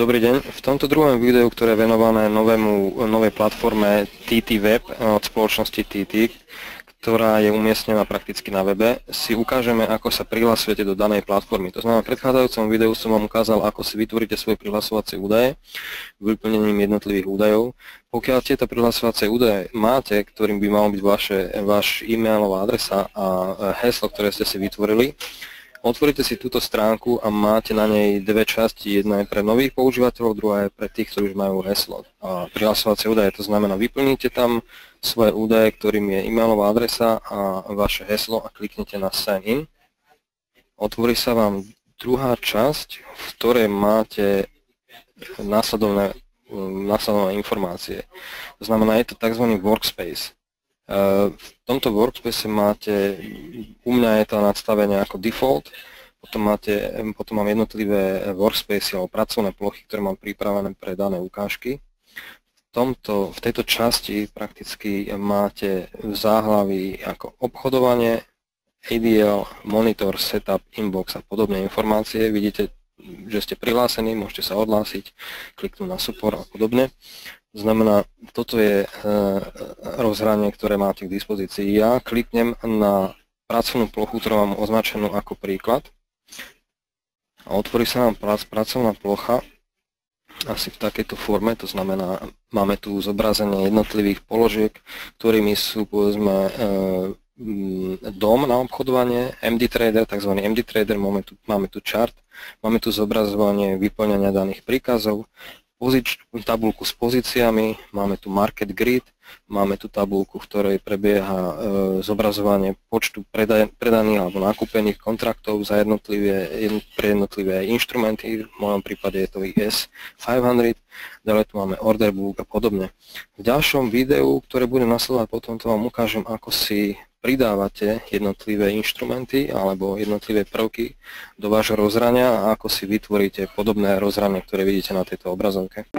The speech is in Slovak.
Dobrý deň. V tomto druhom videu, ktoré je venované novej platforme TT Web od spoločnosti TT, ktorá je umiestnená prakticky na webe, si ukážeme, ako sa prihlasujete do danej platformy. To znamená, v predchádzajúcom videu som vám ukázal, ako si vytvoríte svoje prihlasovacie údaje vyplnením jednotlivých údajov. Pokiaľ tieto prihlasovacie údaje máte, ktorým by malo byť váš e-mailová adresa a heslo, ktoré ste si vytvorili, otvoríte si túto stránku a máte na nej dve časti. Jedna je pre nových používateľov, druhá je pre tých, ktorí už majú heslo a prihlasovacie údaje. To znamená, vyplníte tam svoje údaje, ktorým je e-mailová adresa a vaše heslo a kliknete na Sign in. Otvorí sa vám druhá časť, v ktorej máte následovné informácie. To znamená, je to tzv. Workspace. V tomto workspace máte, u mňa je to nastavenie ako default, potom mám jednotlivé workspace alebo pracovné plochy, ktoré mám pripravené pre dané ukážky. V tejto časti prakticky máte v záhlaví ako obchodovanie, ADL, monitor, setup, inbox a podobné informácie. Vidíte, že ste prihlásení, môžete sa odhlásiť, kliknúť na support a podobne. To znamená, toto je rozhranie, ktoré máte k dispozícii. Ja kliknem na pracovnú plochu, ktorú mám označenú ako príklad a otvorí sa nám pracovná plocha asi v takejto forme, to znamená, máme tu zobrazenie jednotlivých položiek, ktorými sú, povedzme, dom na obchodovanie, MD Trader, tzv. MD Trader, máme tu chart, máme tu zobrazovanie vyplňania daných príkazov, tabuľku s pozíciami, máme tu market grid, máme tu tabuľku, v ktorej prebieha zobrazovanie počtu predaných alebo nakúpených kontraktov za pre jednotlivé inštrumenty, v mojom prípade je to IS 500, ďalej tu máme order book a podobne. V ďalšom videu, ktoré bude nasledovať potom, to vám ukážem, ako si pridávate jednotlivé inštrumenty alebo jednotlivé prvky do vášho rozhrania a ako si vytvoríte podobné rozhranie, ktoré vidíte na tejto obrazovke.